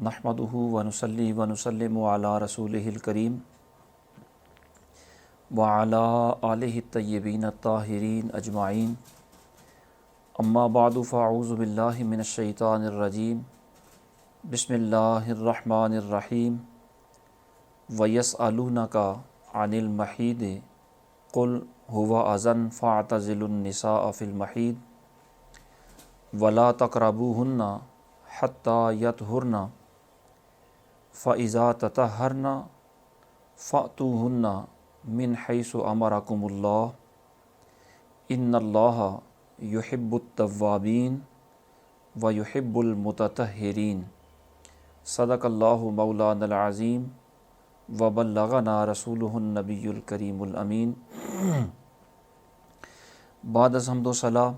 نحمدہ ونصلی ونسلم علی رسولہ الکریم وعلی آلہ الطیبین الطاہرین اجمعین اما بعد فاعوذ باللہ من الشیطان الرجیم بسم اللہ الرحمن الرحیم ویسألونک عن المحیض قل هو اذى فاعتزلوا النساء فی المحیض ولا تقربوهن حتی یطہرن فَإِذَا تَطَهَّرْنَ فَأْتُوهُنَّ مِنْ حَيْثُ أَمَرَكُمُ اللَّهُ إِنَّ اللَّهَ يُحِبُّ التَّوَّابِينَ وَيُحِبُّ الْمُتَطَهِّرِينَ صدق اللہ مولانا العظیم وبلغنا رسولہ النبی الکریم الامین۔ بعد از حمد و ثنا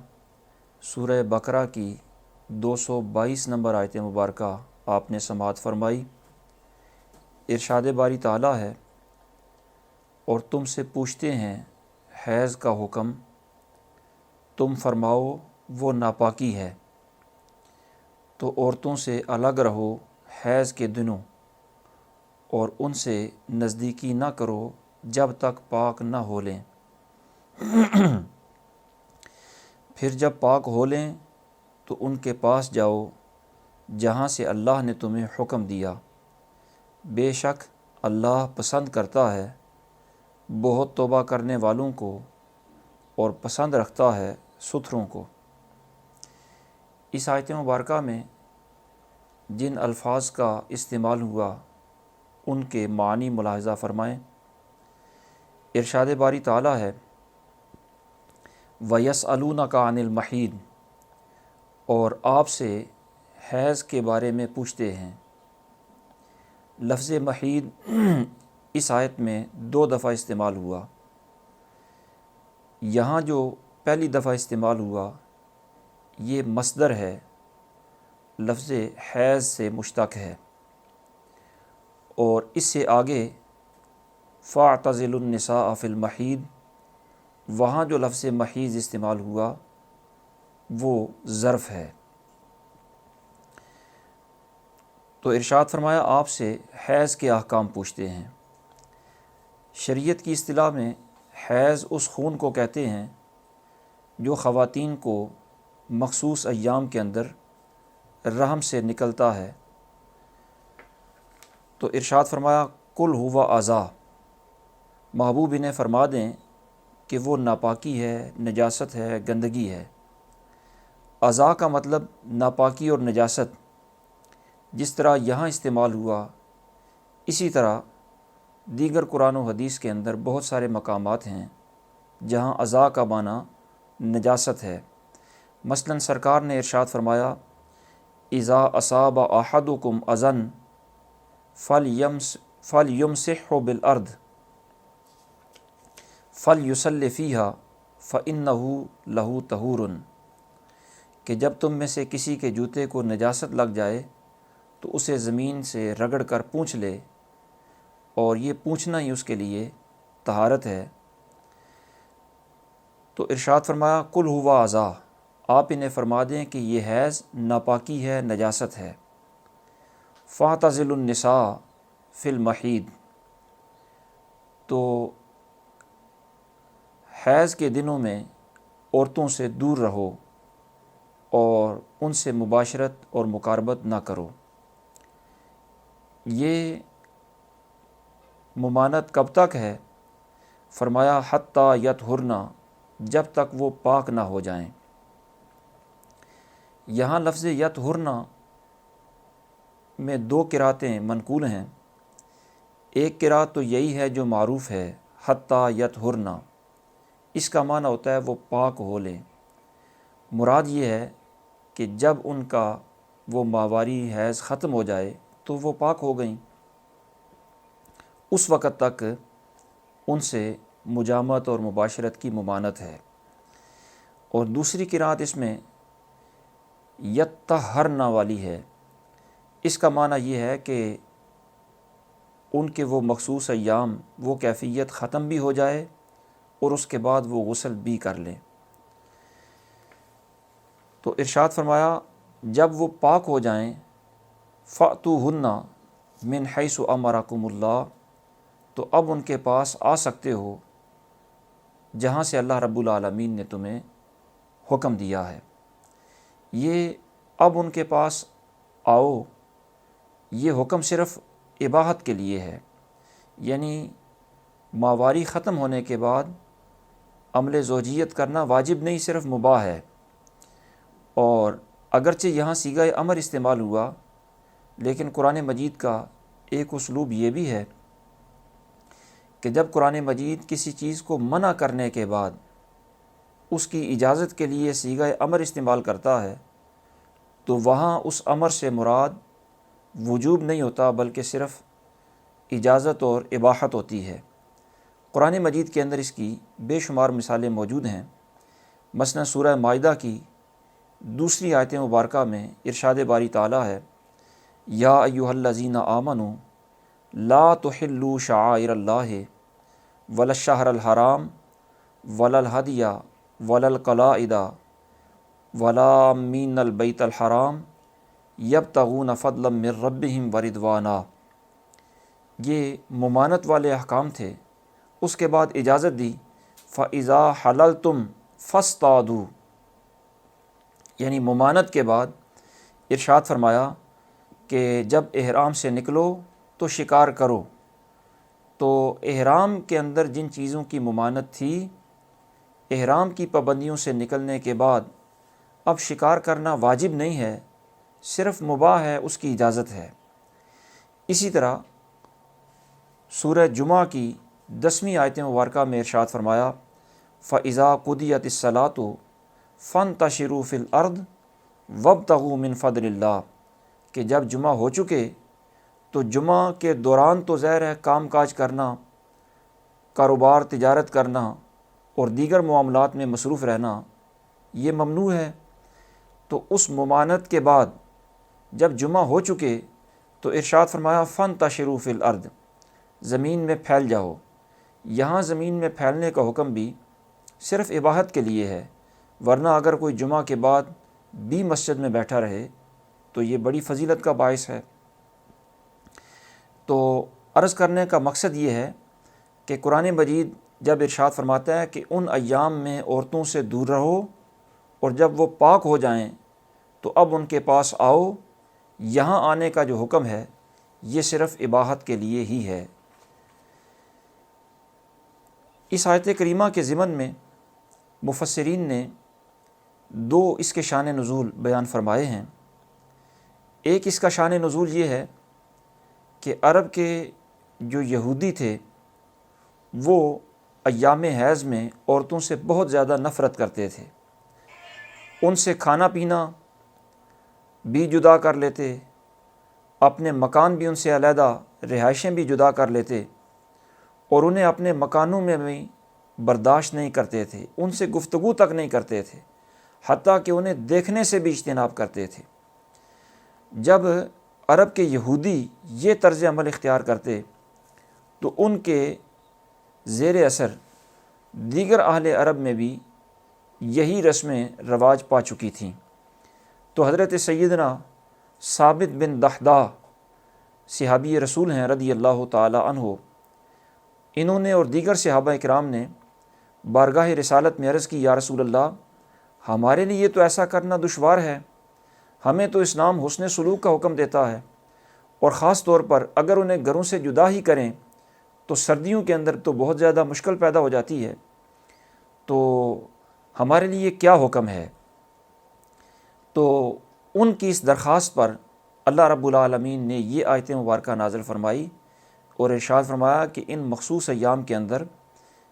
سورہ بقرہ کی 222 نمبر آیت مبارکہ آپ نے سماعت فرمائی۔ ارشاد باری تعالیٰ ہے، اور تم سے پوچھتے ہیں حیض کا حکم، تم فرماؤ وہ ناپاکی ہے، تو عورتوں سے الگ رہو حیض کے دنوں، اور ان سے نزدیکی نہ کرو جب تک پاک نہ ہو لیں۔ پھر جب پاک ہو لیں تو ان کے پاس جاؤ جہاں سے اللہ نے تمہیں حکم دیا، بے شک اللہ پسند کرتا ہے بہت توبہ کرنے والوں کو اور پسند رکھتا ہے ستھروں کو۔ اس آیت مبارکہ میں جن الفاظ کا استعمال ہوا ان کے معنی ملاحظہ فرمائیں۔ ارشاد باری تعالیٰ ہے، وَيَسْأَلُونَكَ عَنِ الْمَحِيضِ، اور آپ سے حیض کے بارے میں پوچھتے ہیں۔ لفظ محیض اس آیت میں 2 دفعہ استعمال ہوا۔ یہاں جو پہلی دفعہ استعمال ہوا یہ مصدر ہے، لفظ حیض سے مشتق ہے، اور اس سے آگے فَاعْتَزِلُوا النِّسَاءَ فِي الْمَحِيضِ، وہاں جو لفظ محیض استعمال ہوا وہ ظرف ہے۔ تو ارشاد فرمایا آپ سے حیض کے احکام پوچھتے ہیں۔ شریعت کی اصطلاح میں حیض اس خون کو کہتے ہیں جو خواتین کو مخصوص ایام کے اندر رحم سے نکلتا ہے۔ تو ارشاد فرمایا قل هو اذی، محبوب انہیں فرما دیں کہ وہ ناپاکی ہے، نجاست ہے، گندگی ہے۔ اذی کا مطلب ناپاکی اور نجاست، جس طرح یہاں استعمال ہوا اسی طرح دیگر قرآن و حدیث کے اندر بہت سارے مقامات ہیں جہاں اذی کا معنی نجاست ہے۔ مثلا سرکار نے ارشاد فرمایا، اذا اصاب احدکم اذی فلیمسحہ بالارض فلیصلی فیہا فانہ لہ طہور، کہ جب تم میں سے کسی کے جوتے کو نجاست لگ جائے تو اسے زمین سے رگڑ کر پونچھ لے، اور یہ پونچھنا ہی اس کے لیے طہارت ہے۔ تو ارشاد فرمایا قل هو اذی، آپ انہیں فرما دیں کہ یہ حیض ناپاکی ہے، نجاست ہے۔ فاعتزلوا النساء فی المحیض، تو حیض کے دنوں میں عورتوں سے دور رہو اور ان سے مباشرت اور مقاربت نہ کرو۔ یہ ممانعت کب تک ہے؟ فرمایا حتی یطہرن، جب تک وہ پاک نہ ہو جائیں۔ یہاں لفظ یطہرن میں 2 قرأتیں منقول ہیں۔ ایک قرأت تو یہی ہے جو معروف ہے، حتی یطہرن، اس کا معنی ہوتا ہے وہ پاک ہو لیں۔ مراد یہ ہے کہ جب ان کا وہ ماہواری حیض ختم ہو جائے تو وہ پاک ہو گئیں، اس وقت تک ان سے مجامعت اور مباشرت کی ممانعت ہے۔ اور دوسری قرأت اس میں یطہرن والی ہے، اس کا معنی یہ ہے کہ ان کے وہ مخصوص ایام، وہ کیفیت ختم بھی ہو جائے اور اس کے بعد وہ غسل بھی کر لیں۔ تو ارشاد فرمایا جب وہ پاک ہو جائیں فَأْتُوهُنَّ مِنْ حَيْثُ أَمَرَكُمُ اللَّهُ، تو اب ان کے پاس آ سکتے ہو جہاں سے اللہ رب العالمین نے تمہیں حکم دیا ہے۔ یہ اب ان کے پاس آؤ، یہ حکم صرف اباحت کے لیے ہے، یعنی ماواری ختم ہونے کے بعد عمل زوجیت کرنا واجب نہیں، صرف مباح ہے۔ اور اگرچہ یہاں صیغہ امر استعمال ہوا، لیکن قرآن مجید کا ایک اسلوب یہ بھی ہے کہ جب قرآن مجید کسی چیز کو منع کرنے کے بعد اس کی اجازت کے لیے صیغہ امر استعمال کرتا ہے تو وہاں اس امر سے مراد وجوب نہیں ہوتا، بلکہ صرف اجازت اور اباحت ہوتی ہے۔ قرآن مجید کے اندر اس کی بے شمار مثالیں موجود ہیں۔ مثلا سورہ مائدہ کی دوسری آیت مبارکہ میں ارشاد باری تعالیٰ ہے، یا ایھا الذین آمنوا لا تحلوا شعائر اللہ ولا الشہر الحرام ولا الہدی ولا القلائد ولا آمین البیت الحرام یبتغون فضلا من ربہم ورضوانا۔ یہ ممانت والے احکام تھے، اس کے بعد اجازت دی، فَإِذَا حَلَلْتُمْ فَاصْطَادُوا، یعنی ممانت کے بعد ارشاد فرمایا کہ جب احرام سے نکلو تو شکار کرو۔ تو احرام کے اندر جن چیزوں کی ممانت تھی، احرام کی پابندیوں سے نکلنے کے بعد اب شکار کرنا واجب نہیں ہے، صرف مباح ہے، اس کی اجازت ہے۔ اسی طرح سورہ جمعہ کی 10ویں آیت مبارکہ میں ارشاد فرمایا، فَإِذَا قُضِيَتِ الصَّلَاةُ فَانتَشِرُوا فِي الْأَرْضِ وَابْتَغُوا مِنْ فَضْلِ اللَّهِ، کہ جب جمعہ ہو چکے تو جمعہ کے دوران تو ظاہر ہے کام کاج کرنا، کاروبار تجارت کرنا اور دیگر معاملات میں مصروف رہنا یہ ممنوع ہے۔ تو اس ممانت کے بعد جب جمعہ ہو چکے تو ارشاد فرمایا فَانتَشِرُوا فِي الْأَرْضِ، زمین میں پھیل جاؤ۔ یہاں زمین میں پھیلنے کا حکم بھی صرف اباحت کے لیے ہے، ورنہ اگر کوئی جمعہ کے بعد بھی مسجد میں بیٹھا رہے تو یہ بڑی فضیلت کا باعث ہے۔ تو عرض کرنے کا مقصد یہ ہے کہ قرآن مجید جب ارشاد فرماتا ہے کہ ان ایام میں عورتوں سے دور رہو اور جب وہ پاک ہو جائیں تو اب ان کے پاس آؤ، یہاں آنے کا جو حکم ہے یہ صرف اباحت کے لیے ہی ہے۔ اس آیت کریمہ کے ضمن میں مفسرین نے دو اس کے شان نزول بیان فرمائے ہیں۔ ایک اس کا شان نزول یہ ہے کہ عرب کے جو یہودی تھے وہ ایام حیض میں عورتوں سے بہت زیادہ نفرت کرتے تھے، ان سے کھانا پینا بھی جدا کر لیتے، اپنے مکان بھی ان سے علیحدہ، رہائشیں بھی جدا کر لیتے، اور انہیں اپنے مکانوں میں بھی برداشت نہیں کرتے تھے، ان سے گفتگو تک نہیں کرتے تھے، حتیٰ کہ انہیں دیکھنے سے بھی اجتناب کرتے تھے۔ جب عرب کے یہودی یہ طرز عمل اختیار کرتے تو ان کے زیر اثر دیگر اہل عرب میں بھی یہی رسمیں رواج پا چکی تھیں۔ تو حضرت سیدنا ثابت بن دحداح صحابی رسول ہیں رضی اللہ تعالی عنہ، انہوں نے اور دیگر صحابہ اکرام نے بارگاہ رسالت میں عرض کی، یا رسول اللہ، ہمارے لیے تو ایسا کرنا دشوار ہے، ہمیں تو اسلام حسن سلوک کا حکم دیتا ہے، اور خاص طور پر اگر انہیں گھروں سے جدا ہی کریں تو سردیوں کے اندر تو بہت زیادہ مشکل پیدا ہو جاتی ہے، تو ہمارے لیے کیا حکم ہے؟ تو ان کی اس درخواست پر اللہ رب العالمین نے یہ آیت مبارکہ نازل فرمائی اور ارشاد فرمایا کہ ان مخصوص ایام کے اندر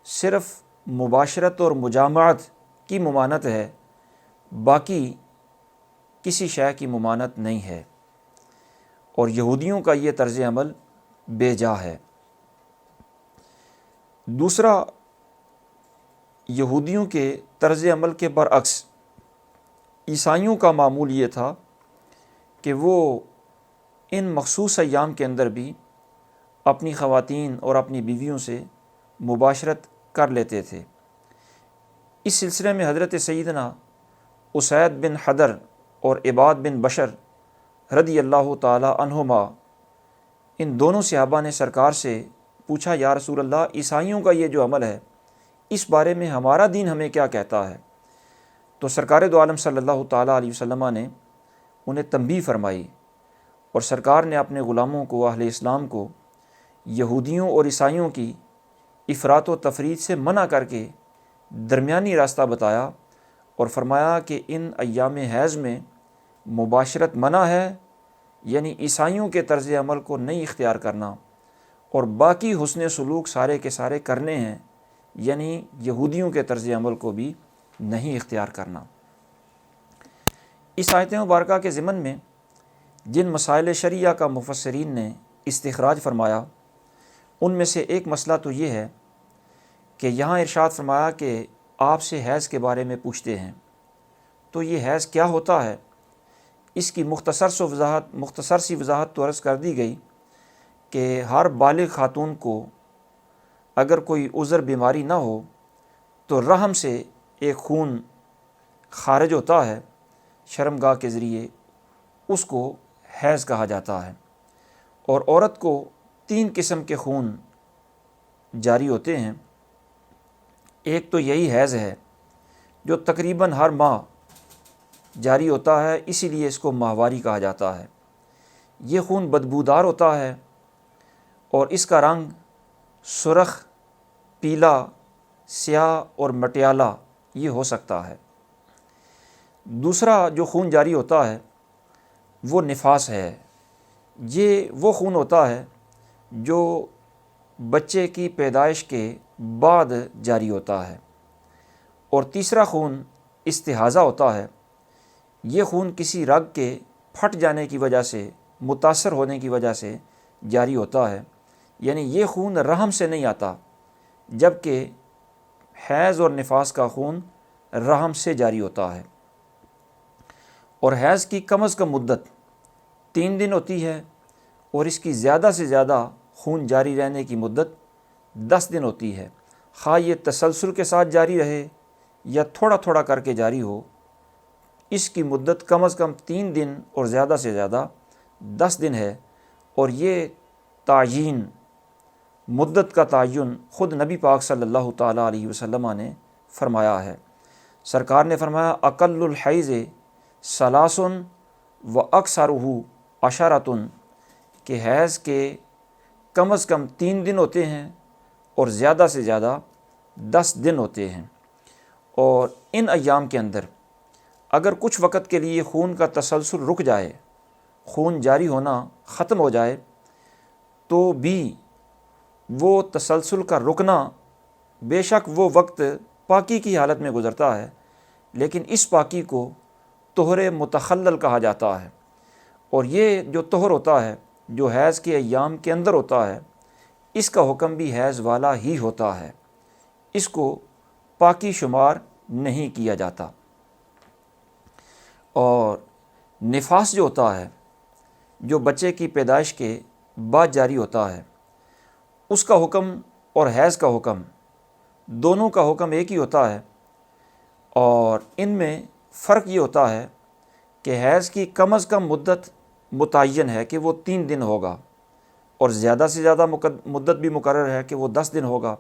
صرف مباشرت اور مجامعت کی ممانت ہے، باقی کسی شے کی ممانت نہیں ہے، اور یہودیوں کا یہ طرز عمل بے جا ہے۔ دوسرا، یہودیوں کے طرز عمل کے برعکس عیسائیوں کا معمول یہ تھا کہ وہ ان مخصوص ایام کے اندر بھی اپنی خواتین اور اپنی بیویوں سے مباشرت کر لیتے تھے۔ اس سلسلے میں حضرت سیدنا اسید بن حضر اور عباد بن بشر رضی اللہ تعالی عنہما، ان دونوں صحابہ نے سرکار سے پوچھا یا رسول اللہ، عیسائیوں کا یہ جو عمل ہے اس بارے میں ہمارا دین ہمیں کیا کہتا ہے؟ تو سرکار دو عالم صلی اللہ تعالیٰ علیہ وسلم نے انہیں تنبیہ فرمائی، اور سرکار نے اپنے غلاموں کو، اہل اسلام کو، یہودیوں اور عیسائیوں کی افراط و تفریط سے منع کر کے درمیانی راستہ بتایا، اور فرمایا کہ ان ایام حیض میں مباشرت منع ہے، یعنی عیسائیوں کے طرز عمل کو نہیں اختیار کرنا، اور باقی حسن سلوک سارے کے سارے کرنے ہیں، یعنی یہودیوں کے طرز عمل کو بھی نہیں اختیار کرنا۔ اس آیت مبارکہ کے ضمن میں جن مسائل شرعیہ کا مفسرین نے استخراج فرمایا، ان میں سے ایک مسئلہ تو یہ ہے کہ یہاں ارشاد فرمایا کہ آپ سے حیض کے بارے میں پوچھتے ہیں، تو یہ حیض کیا ہوتا ہے؟ اس کی مختصر سی وضاحت تو عرض کر دی گئی کہ ہر بالغ خاتون کو اگر کوئی عذر بیماری نہ ہو تو رحم سے ایک خون خارج ہوتا ہے شرمگاہ کے ذریعے، اس کو حیض کہا جاتا ہے، اور عورت کو 3 قسم کے خون جاری ہوتے ہیں۔ ایک تو یہی حیض ہے جو تقریباً ہر ماہ جاری ہوتا ہے، اسی لیے اس کو ماہواری کہا جاتا ہے۔ یہ خون بدبودار ہوتا ہے اور اس کا رنگ سرخ، پیلا، سیاہ اور مٹیالہ یہ ہو سکتا ہے۔ دوسرا جو خون جاری ہوتا ہے وہ نفاس ہے۔ یہ وہ خون ہوتا ہے جو بچے کی پیدائش کے بعد جاری ہوتا ہے۔ اور تیسرا خون استحاضہ ہوتا ہے۔ یہ خون کسی رگ کے پھٹ جانے کی وجہ سے، متاثر ہونے کی وجہ سے جاری ہوتا ہے، یعنی یہ خون رحم سے نہیں آتا، جبکہ حیض اور نفاس کا خون رحم سے جاری ہوتا ہے۔ اور حیض کی کم از کم مدت 3 دن ہوتی ہے، اور اس کی زیادہ سے زیادہ خون جاری رہنے کی مدت 10 دن ہوتی ہے، خواہ یہ تسلسل کے ساتھ جاری رہے یا تھوڑا تھوڑا کر کے جاری ہو۔ اس کی مدت کم از کم 3 دن اور زیادہ سے زیادہ 10 دن ہے، اور یہ تعیین، مدت کا تعین خود نبی پاک صلی اللہ تعالیٰ علیہ وسلم نے فرمایا ہے۔ سرکار نے فرمایا اقل الحیض ثلاث و اکثرہ عشرۃ، کہ حیض کے کم از کم 3 دن ہوتے ہیں اور زیادہ سے زیادہ 10 دن ہوتے ہیں۔ اور ان ایام کے اندر اگر کچھ وقت کے لیے خون کا تسلسل رک جائے، خون جاری ہونا ختم ہو جائے، تو بھی وہ تسلسل کا رکنا، بے شک وہ وقت پاکی کی حالت میں گزرتا ہے، لیکن اس پاکی کو طہر متخلل کہا جاتا ہے۔ اور یہ جو طہر ہوتا ہے، جو حیض کے ایام کے اندر ہوتا ہے، اس کا حکم بھی حیض والا ہی ہوتا ہے، اس کو پاکی شمار نہیں کیا جاتا۔ اور نفاس جو ہوتا ہے، جو بچے کی پیدائش کے بعد جاری ہوتا ہے، اس کا حکم اور حیض کا حکم دونوں کا حکم ایک ہی ہوتا ہے، اور ان میں فرق یہ ہوتا ہے کہ حیض کی کم از کم مدت متعین ہے کہ وہ 3 دن ہوگا، اور زیادہ سے زیادہ مدت بھی مقرر ہے کہ وہ 10 دن ہوگا،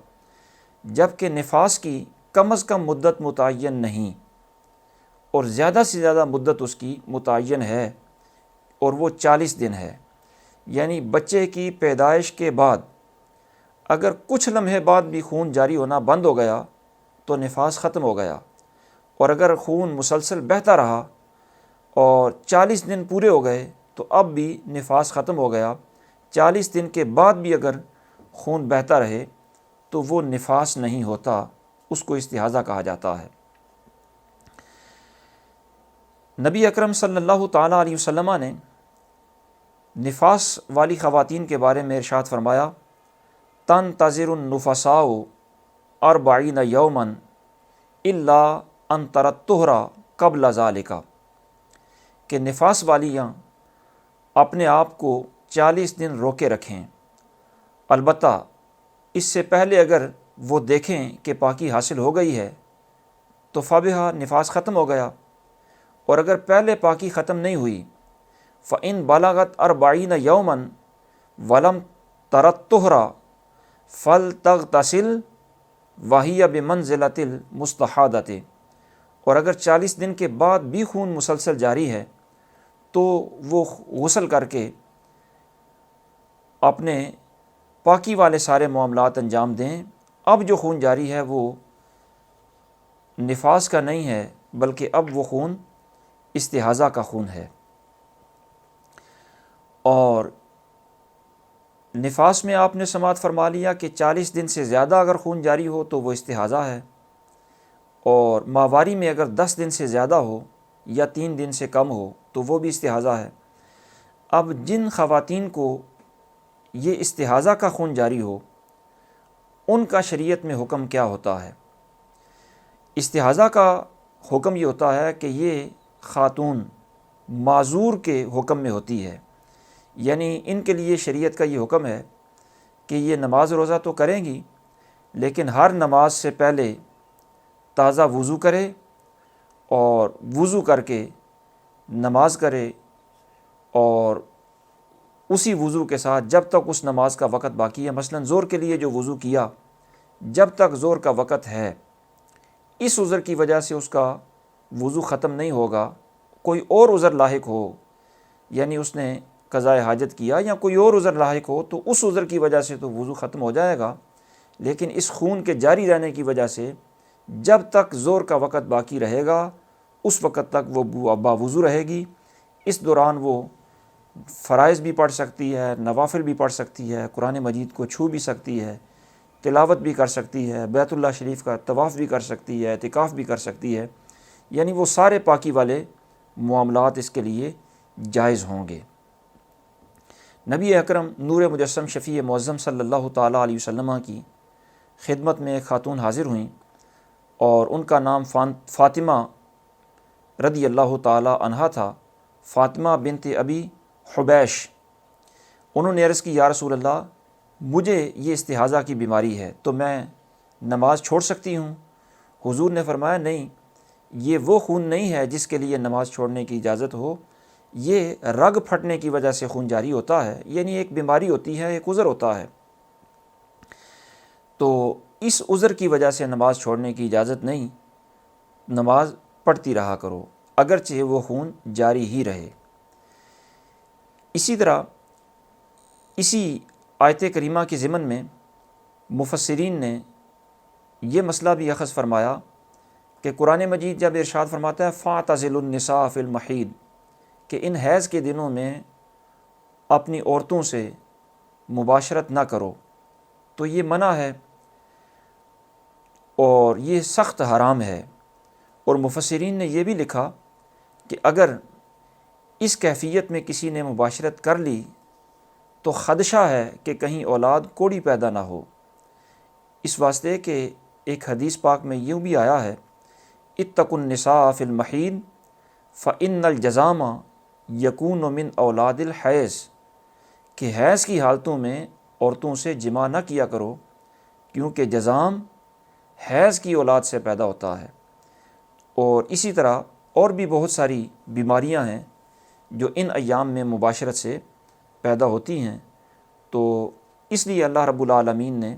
جبکہ نفاس کی کم از کم مدت متعین نہیں، اور زیادہ سے زیادہ مدت اس کی متعین ہے، اور وہ 40 دن ہے۔ یعنی بچے کی پیدائش کے بعد اگر کچھ لمحے بعد بھی خون جاری ہونا بند ہو گیا تو نفاس ختم ہو گیا، اور اگر خون مسلسل بہتا رہا اور 40 دن پورے ہو گئے تو اب بھی نفاس ختم ہو گیا۔ 40 دن کے بعد بھی اگر خون بہتا رہے تو وہ نفاس نہیں ہوتا، اس کو استحاضہ کہا جاتا ہے۔ نبی اکرم صلی اللہ تعالیٰ علیہ وسلم نے نفاس والی خواتین کے بارے میں ارشاد فرمایا تنتظر النفساء 40 یوما الا ان ترى الطہر قبل ذلك، کہ نفاس والیاں اپنے آپ کو 40 دن روکے رکھیں، البتہ اس سے پہلے اگر وہ دیکھیں کہ پاکی حاصل ہو گئی ہے تو فبہا، نفاس ختم ہو گیا، اور اگر پہلے پاکی ختم نہیں ہوئی فَإِن بَلَغَتْ 40 يَوْمًا وَلَمْ تَرَ الطُّهْرَ فَلْتَغْتَسِلْ وَهِيَ بِمَنْزِلَةِ الْمُسْتَحَاضَةِ، اور اگر 40 دن کے بعد بھی خون مسلسل جاری ہے تو وہ غسل کر کے اپنے پاکی والے سارے معاملات انجام دیں۔ اب جو خون جاری ہے وہ نفاس کا نہیں ہے، بلکہ اب وہ خون استحاضہ کا خون ہے، اور نفاس میں آپ نے سماعت فرما لیا کہ 40 دن سے زیادہ اگر خون جاری ہو تو وہ استحاضہ ہے، اور ماہواری میں اگر 10 دن سے زیادہ ہو یا 3 دن سے کم ہو تو وہ بھی استحاضہ ہے۔ اب جن خواتین کو یہ استحاضہ کا خون جاری ہو ان کا شریعت میں حکم کیا ہوتا ہے؟ استحاضہ کا حکم یہ ہوتا ہے کہ یہ خاتون معذور کے حکم میں ہوتی ہے، یعنی ان کے لیے شریعت کا یہ حکم ہے کہ یہ نماز روزہ تو کریں گی، لیکن ہر نماز سے پہلے تازہ وضو کرے اور وضو کر کے نماز کرے، اور اسی وضو کے ساتھ جب تک اس نماز کا وقت باقی ہے، مثلا ظہر کے لیے جو وضو کیا، جب تک ظہر کا وقت ہے، اس عذر کی وجہ سے اس کا وضو ختم نہیں ہوگا، کوئی اور عذر لاحق ہو، یعنی اس نے قضاء حاجت کیا یا کوئی اور عذر لاحق ہو تو اس عذر کی وجہ سے تو وضو ختم ہو جائے گا، لیکن اس خون کے جاری رہنے کی وجہ سے جب تک ظہر کا وقت باقی رہے گا اس وقت تک وہ باوضو رہے گی۔ اس دوران وہ فرائض بھی پڑھ سکتی ہے، نوافل بھی پڑھ سکتی ہے، قرآن مجید کو چھو بھی سکتی ہے، تلاوت بھی کر سکتی ہے، بیت اللہ شریف کا طواف بھی کر سکتی ہے، اعتکاف بھی کر سکتی ہے، یعنی وہ سارے پاکی والے معاملات اس کے لیے جائز ہوں گے۔ نبی اکرم نور مجسم شفیع معظم صلی اللہ تعالیٰ علیہ وسلم کی خدمت میں ایک خاتون حاضر ہوئیں، اور ان کا نام فاطمہ رضی اللہ تعالیٰ عنہا تھا، فاطمہ بنت ابی حبیش۔ انہوں نے عرض کی، یا رسول اللہ، مجھے یہ استحاضہ کی بیماری ہے تو میں نماز چھوڑ سکتی ہوں؟ حضور نے فرمایا، نہیں، یہ وہ خون نہیں ہے جس کے لیے نماز چھوڑنے کی اجازت ہو، یہ رگ پھٹنے کی وجہ سے خون جاری ہوتا ہے، یعنی ایک بیماری ہوتی ہے، ایک عذر ہوتا ہے، تو اس عذر کی وجہ سے نماز چھوڑنے کی اجازت نہیں، نماز پڑھتی رہا کرو اگرچہ وہ خون جاری ہی رہے۔ اسی طرح اسی آیت کریمہ کے ضمن میں مفسرین نے یہ مسئلہ بھی اخذ فرمایا کہ قرآن مجید جب ارشاد فرماتا ہے فَاعْتَزِلُوا النِّسَاءَ فِي الْمَحِيضِ، کہ ان حیض کے دنوں میں اپنی عورتوں سے مباشرت نہ کرو، تو یہ منع ہے اور یہ سخت حرام ہے۔ اور مفسرین نے یہ بھی لکھا کہ اگر اس کیفیت میں کسی نے مباشرت کر لی تو خدشہ ہے کہ کہیں اولاد کوڑی پیدا نہ ہو، اس واسطے کہ ایک حدیث پاک میں یوں بھی آیا ہے، اتقوا النساء فی المحیض فإن الجزام یکون من اولاد الحیض، کہ حیض کی حالتوں میں عورتوں سے جماع نہ کیا کرو کیونکہ جزام حیض کی اولاد سے پیدا ہوتا ہے۔ اور اسی طرح اور بھی بہت ساری بیماریاں ہیں جو ان ایام میں مباشرت سے پیدا ہوتی ہیں، تو اس لیے اللہ رب العالمین نے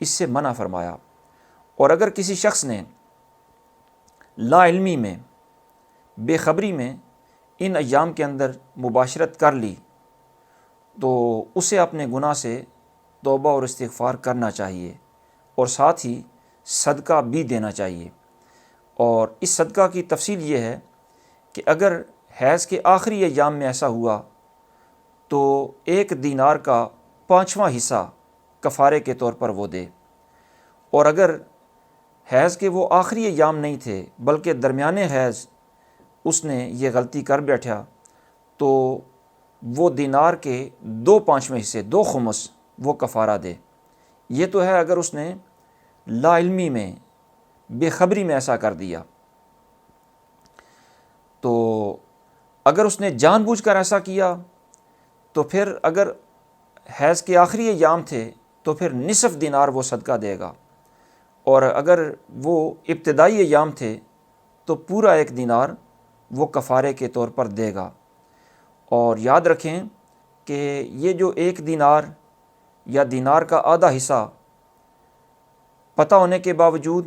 اس سے منع فرمایا۔ اور اگر کسی شخص نے لا علمی میں، بے خبری میں ان ایام کے اندر مباشرت کر لی تو اسے اپنے گناہ سے توبہ اور استغفار کرنا چاہیے، اور ساتھ ہی صدقہ بھی دینا چاہیے۔ اور اس صدقہ کی تفصیل یہ ہے کہ اگر حیض کے آخری ایام میں ایسا ہوا تو 1 دینار کا 5واں حصہ کفارے کے طور پر وہ دے، اور اگر حیض کے وہ آخری ایام نہیں تھے بلکہ درمیانے حیض اس نے یہ غلطی کر بیٹھا تو وہ دینار کے 2/5 حصے، 2 خمس وہ کفارہ دے۔ یہ تو ہے اگر اس نے لا علمی میں، بے خبری میں ایسا کر دیا۔ تو اگر اس نے جان بوجھ کر ایسا کیا تو پھر اگر حیض کے آخری ایام تھے تو پھر نصف دینار وہ صدقہ دے گا، اور اگر وہ ابتدائی ایام تھے تو پورا 1 دینار وہ کفارے کے طور پر دے گا۔ اور یاد رکھیں کہ یہ جو 1 دینار یا دینار کا آدھا حصہ پتہ ہونے کے باوجود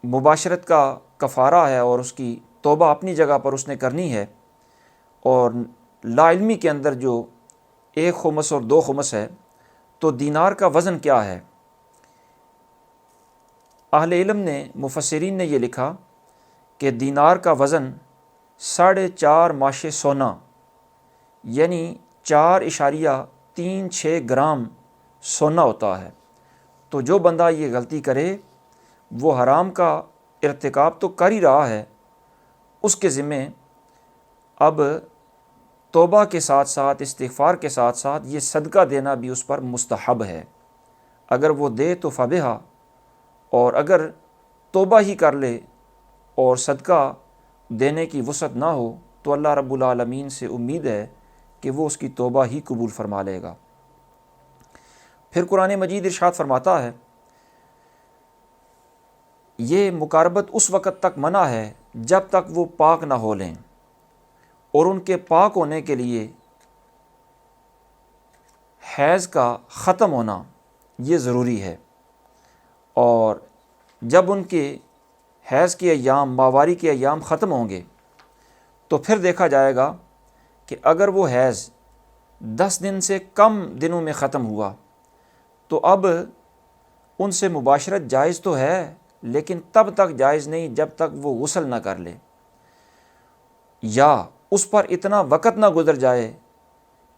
مباشرت کا کفارہ ہے اور اس کی توبہ اپنی جگہ پر اس نے کرنی ہے، اور لا علمی کے اندر جو 1 خمس اور 2 خمس ہے، تو دینار کا وزن کیا ہے؟ اہل علم نے، مفسرین نے یہ لکھا کہ دینار کا وزن 4.5 ماشے سونا، یعنی 4.36 گرام سونا ہوتا ہے۔ تو جو بندہ یہ غلطی کرے وہ حرام کا ارتکاب تو کر ہی رہا ہے، اس کے ذمے اب توبہ کے ساتھ ساتھ، استغفار کے ساتھ ساتھ یہ صدقہ دینا بھی اس پر مستحب ہے۔ اگر وہ دے تو فبہا، اور اگر توبہ ہی کر لے اور صدقہ دینے کی وسعت نہ ہو تو اللہ رب العالمین سے امید ہے کہ وہ اس کی توبہ ہی قبول فرما لے گا۔ پھر قرآن مجید ارشاد فرماتا ہے، یہ مقاربت اس وقت تک منع ہے جب تک وہ پاک نہ ہو لیں، اور ان کے پاک ہونے کے لیے حیض کا ختم ہونا یہ ضروری ہے، اور جب ان کے حیض کے ایام، ماواری کے ایام ختم ہوں گے تو پھر دیکھا جائے گا کہ اگر وہ حیض 10 دن سے کم دنوں میں ختم ہوا تو اب ان سے مباشرت جائز تو ہے، لیکن تب تک جائز نہیں جب تک وہ غسل نہ کر لے، یا اس پر اتنا وقت نہ گزر جائے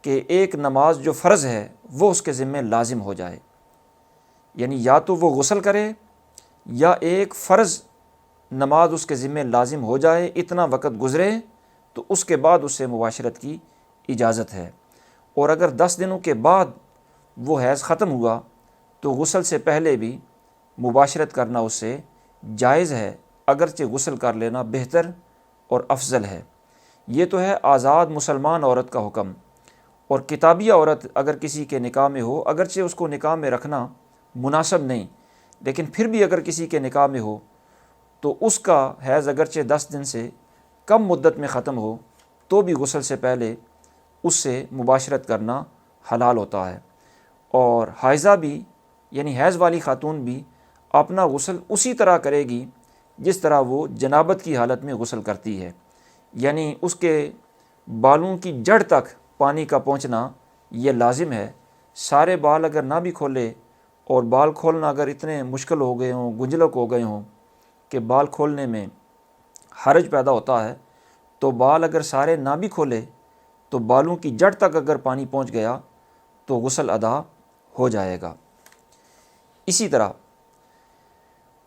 کہ ایک نماز جو فرض ہے وہ اس کے ذمہ لازم ہو جائے، یعنی یا تو وہ غسل کرے یا ایک فرض نماز اس کے ذمہ لازم ہو جائے، اتنا وقت گزرے تو اس کے بعد اس سے مباشرت کی اجازت ہے۔ اور اگر 10 دنوں کے بعد وہ حیض ختم ہوا تو غسل سے پہلے بھی مباشرت کرنا اس سے جائز ہے، اگرچہ غسل کر لینا بہتر اور افضل ہے۔ یہ تو ہے آزاد مسلمان عورت کا حکم، اور کتابیہ عورت اگر کسی کے نکاح میں ہو، اگرچہ اس کو نکاح میں رکھنا مناسب نہیں، لیکن پھر بھی اگر کسی کے نکاح میں ہو تو اس کا حیض اگرچہ 10 دن سے کم مدت میں ختم ہو تو بھی غسل سے پہلے اس سے مباشرت کرنا حلال ہوتا ہے۔ اور حائضہ بھی، یعنی حیض والی خاتون بھی اپنا غسل اسی طرح کرے گی جس طرح وہ جنابت کی حالت میں غسل کرتی ہے، یعنی اس کے بالوں کی جڑ تک پانی کا پہنچنا یہ لازم ہے۔ سارے بال اگر نہ بھی کھولے، اور بال کھولنا اگر اتنے مشکل ہو گئے ہوں، گنجلک ہو گئے ہوں کہ بال کھولنے میں حرج پیدا ہوتا ہے، تو بال اگر سارے نہ بھی کھولے تو بالوں کی جڑ تک اگر پانی پہنچ گیا تو غسل ادا ہو جائے گا۔ اسی طرح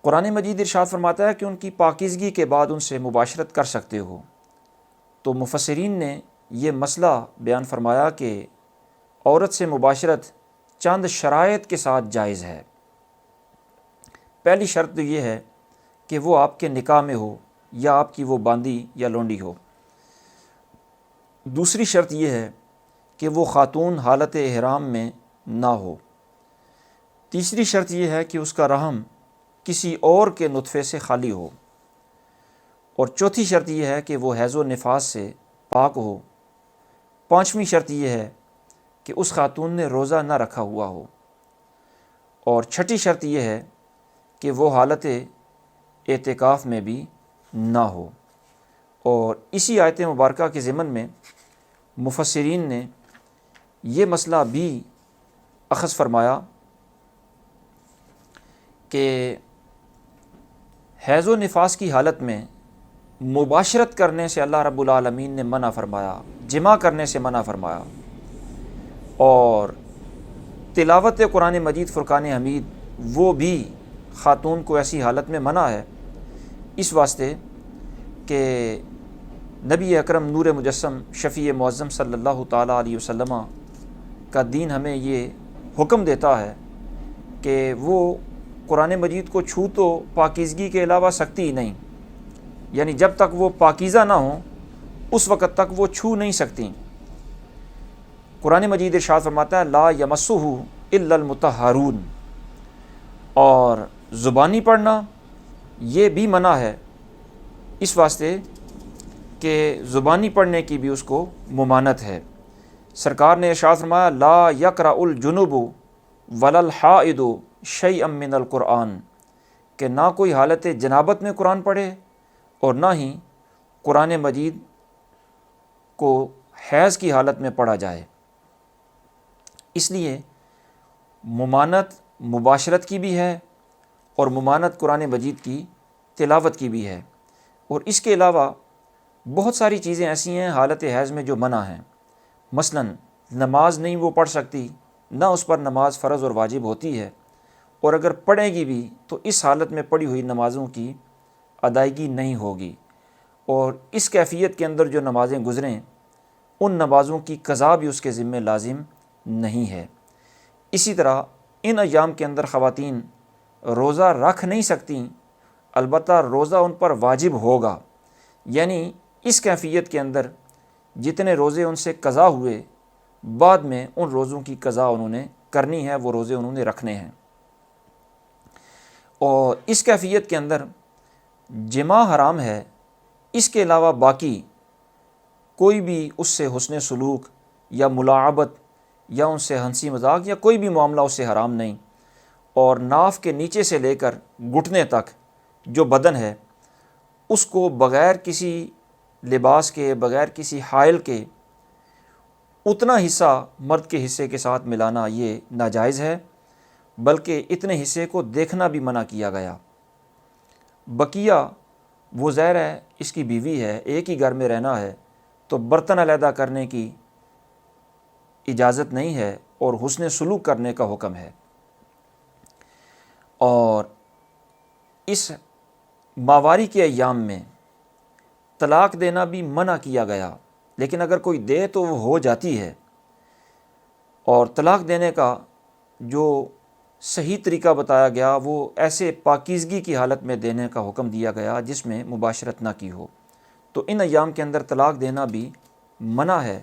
قرآن مجید ارشاد فرماتا ہے کہ ان کی پاکیزگی کے بعد ان سے مباشرت کر سکتے ہو۔ تو مفسرین نے یہ مسئلہ بیان فرمایا کہ عورت سے مباشرت چند شرائط کے ساتھ جائز ہے۔ پہلی شرط یہ ہے کہ وہ آپ کے نکاح میں ہو یا آپ کی وہ باندی یا لونڈی ہو۔ دوسری شرط یہ ہے کہ وہ خاتون حالت احرام میں نہ ہو۔ تیسری شرط یہ ہے کہ اس کا رحم کسی اور کے نطفے سے خالی ہو۔ اور چوتھی شرط یہ ہے کہ وہ حیض و نفاس سے پاک ہو۔ پانچویں شرط یہ ہے کہ اس خاتون نے روزہ نہ رکھا ہوا ہو۔ اور چھٹی شرط یہ ہے کہ وہ حالت اعتکاف میں بھی نہ ہو۔ اور اسی آیت مبارکہ کے ضمن میں مفسرین نے یہ مسئلہ بھی اخذ فرمایا کہ حیض و نفاس کی حالت میں مباشرت کرنے سے اللہ رب العالمین نے منع فرمایا، جماع کرنے سے منع فرمایا، اور تلاوت قرآن مجید فرقان حمید وہ بھی خاتون کو ایسی حالت میں منع ہے، اس واسطے کہ نبی اکرم نور مجسم شفیع معظم صلی اللہ تعالیٰ علیہ وسلم کا دین ہمیں یہ حکم دیتا ہے کہ وہ قرآن مجید کو چھو تو پاکیزگی کے علاوہ سکتی ہی نہیں، یعنی جب تک وہ پاکیزہ نہ ہوں اس وقت تک وہ چھو نہیں سکتی۔ قرآن مجید ارشاد فرماتا ہے لا یمسہ الا المطہرون، اور زبانی پڑھنا یہ بھی منع ہے، اس واسطے کہ زبانی پڑھنے کی بھی اس کو ممانت ہے۔ سرکار نے ارشاد فرمایا لا یقرأ الجنوب ولا الحائض شیئا من القرآن، کہ نہ کوئی حالت جنابت میں قرآن پڑھے اور نہ ہی قرآن مجید کو حیض کی حالت میں پڑھا جائے۔ اس لیے ممانت مباشرت کی بھی ہے اور ممانت قرآن مجید کی تلاوت کی بھی ہے، اور اس کے علاوہ بہت ساری چیزیں ایسی ہیں حالت حیض میں جو منع ہیں۔ مثلا نماز نہیں وہ پڑھ سکتی، نہ اس پر نماز فرض اور واجب ہوتی ہے، اور اگر پڑھے گی بھی تو اس حالت میں پڑھی ہوئی نمازوں کی ادائیگی نہیں ہوگی، اور اس کیفیت کے اندر جو نمازیں گزریں ان نمازوں کی قضا بھی اس کے ذمہ لازم نہیں ہے۔ اسی طرح ان ایام کے اندر خواتین روزہ رکھ نہیں سکتیں، البتہ روزہ ان پر واجب ہوگا، یعنی اس کیفیت کے اندر جتنے روزے ان سے قضا ہوئے بعد میں ان روزوں کی قضا انہوں نے کرنی ہے، وہ روزے انہوں نے رکھنے ہیں۔ اور اس کیفیت کے اندر جماع حرام ہے، اس کے علاوہ باقی کوئی بھی اس سے حسن سلوک یا ملاعبت یا ان سے ہنسی مذاق یا کوئی بھی معاملہ اس سے حرام نہیں، اور ناف کے نیچے سے لے کر گھٹنے تک جو بدن ہے اس کو بغیر کسی لباس کے، بغیر کسی حائل کے اتنا حصہ مرد کے حصے کے ساتھ ملانا یہ ناجائز ہے، بلکہ اتنے حصے کو دیکھنا بھی منع کیا گیا۔ بقیہ وہ ظاہر ہے اس کی بیوی ہے، ایک ہی گھر میں رہنا ہے، تو برتن علیحدہ کرنے کی اجازت نہیں ہے اور حسن سلوک کرنے کا حکم ہے۔ اور اس ماواری کے ایام میں طلاق دینا بھی منع کیا گیا، لیکن اگر کوئی دے تو وہ ہو جاتی ہے، اور طلاق دینے کا جو صحیح طریقہ بتایا گیا وہ ایسے پاکیزگی کی حالت میں دینے کا حکم دیا گیا جس میں مباشرت نہ کی ہو۔ تو ان ایام کے اندر طلاق دینا بھی منع ہے،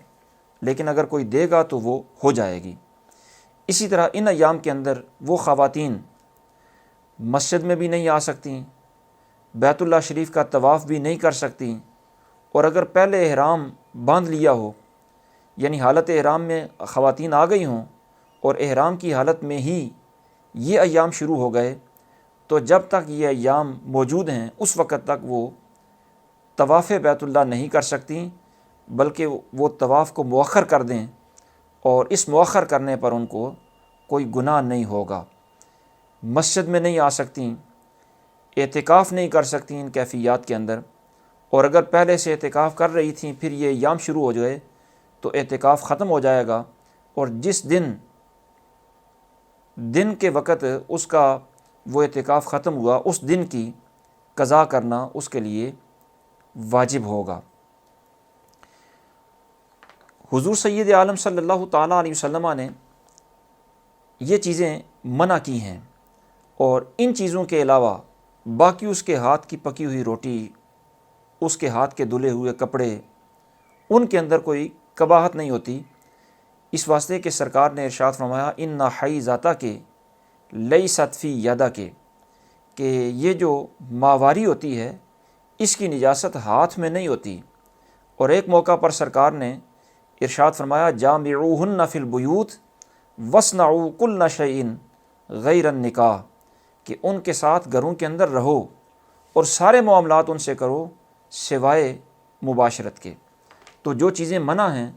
لیکن اگر کوئی دے گا تو وہ ہو جائے گی۔ اسی طرح ان ایام کے اندر وہ خواتین مسجد میں بھی نہیں آ سکتیں، بیت اللہ شریف کا طواف بھی نہیں کر سکتیں، اور اگر پہلے احرام باندھ لیا ہو، یعنی حالت احرام میں خواتین آ گئی ہوں اور احرام کی حالت میں ہی یہ ایام شروع ہو گئے، تو جب تک یہ ایام موجود ہیں اس وقت تک وہ طواف بیت اللہ نہیں کر سکتیں، بلکہ وہ طواف کو مؤخر کر دیں، اور اس مؤخر کرنے پر ان کو کوئی گناہ نہیں ہوگا۔ مسجد میں نہیں آ سکتیں، اعتکاف نہیں کر سکتیں ان کیفیات کے اندر، اور اگر پہلے سے اعتکاف کر رہی تھیں پھر یہ ایام شروع ہو جائے تو اعتکاف ختم ہو جائے گا، اور جس دن کے وقت اس کا وہ اعتکاف ختم ہوا اس دن کی قضا کرنا اس کے لیے واجب ہوگا۔ حضور سید عالم صلی اللہ تعالیٰ علیہ وسلم نے یہ چیزیں منع کی ہیں، اور ان چیزوں کے علاوہ باقی اس کے ہاتھ کی پکی ہوئی روٹی، اس کے ہاتھ کے دھلے ہوئے کپڑے، ان کے اندر کوئی قباحت نہیں ہوتی، اس واسطے کہ سرکار نے ارشاد فرمایا ان حیضہ کے لیست فی یدک، کہ یہ جو ماواری ہوتی ہے اس کی نجاست ہاتھ میں نہیں ہوتی۔ اور ایک موقع پر سرکار نے ارشاد فرمایا جامعوہن فی البیوت واصنعوا کل شیء غیر النکاح، کہ ان کے ساتھ گھروں کے اندر رہو اور سارے معاملات ان سے کرو سوائے مباشرت کے۔ تو جو چیزیں منع ہیں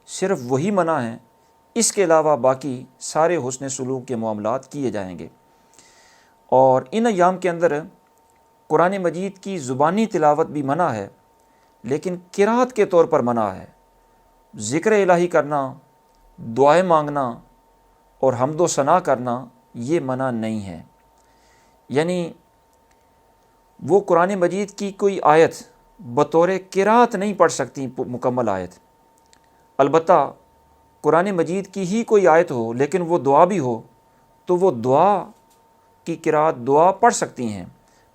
صرف وہی منع ہیں، اس کے علاوہ باقی سارے حسن سلوک کے معاملات کیے جائیں گے۔ اور ان ایام کے اندر قرآن مجید کی زبانی تلاوت بھی منع ہے، لیکن قرأت کے طور پر منع ہے۔ ذکر الہی کرنا، دعائیں مانگنا اور حمد و ثنا کرنا یہ منع نہیں ہے، یعنی وہ قرآن مجید کی کوئی آیت بطور قرأت نہیں پڑھ سکتی مکمل آیت، البتہ قرآن مجید کی ہی کوئی آیت ہو لیکن وہ دعا بھی ہو تو وہ دعا کی قرأت دعا پڑھ سکتی ہیں۔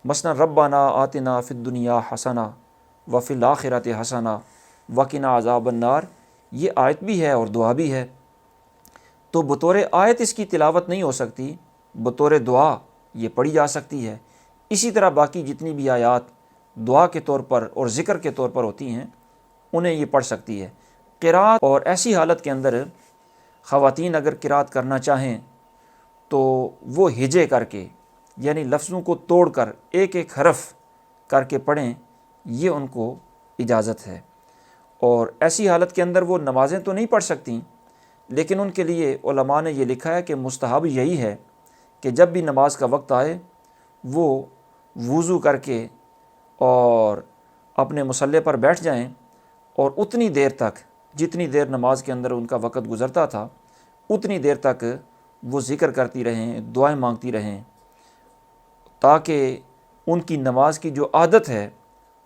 مثلا ربنا آتنا فی الدنیا حسنہ وفی الآخرۃ حسنہ وقنا عذاب النار، یہ آیت بھی ہے اور دعا بھی ہے، تو بطور آیت اس کی تلاوت نہیں ہو سکتی، بطور دعا یہ پڑھی جا سکتی ہے۔ اسی طرح باقی جتنی بھی آیات دعا کے طور پر اور ذکر کے طور پر ہوتی ہیں انہیں یہ پڑھ سکتی ہے۔ قرات اور ایسی حالت کے اندر خواتین اگر قرات کرنا چاہیں تو وہ ہجے کر کے یعنی لفظوں کو توڑ کر ایک ایک حرف کر کے پڑھیں، یہ ان کو اجازت ہے۔ اور ایسی حالت کے اندر وہ نمازیں تو نہیں پڑھ سکتیں، لیکن ان کے لیے علماء نے یہ لکھا ہے کہ مستحب یہی ہے کہ جب بھی نماز کا وقت آئے وہ وضو کر کے اور اپنے مصلی پر بیٹھ جائیں اور اتنی دیر تک جتنی دیر نماز کے اندر ان کا وقت گزرتا تھا اتنی دیر تک وہ ذکر کرتی رہیں، دعائیں مانگتی رہیں، تاکہ ان کی نماز کی جو عادت ہے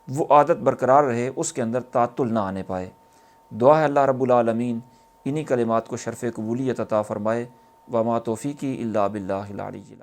وہ عادت برقرار رہے، اس کے اندر تعطل نہ آنے پائے۔ دعا ہے اللہ رب العالمین انہی کلمات کو شرف قبولیت عطا فرمائے۔ وما توفیقی الا باللہ العلی العظیم۔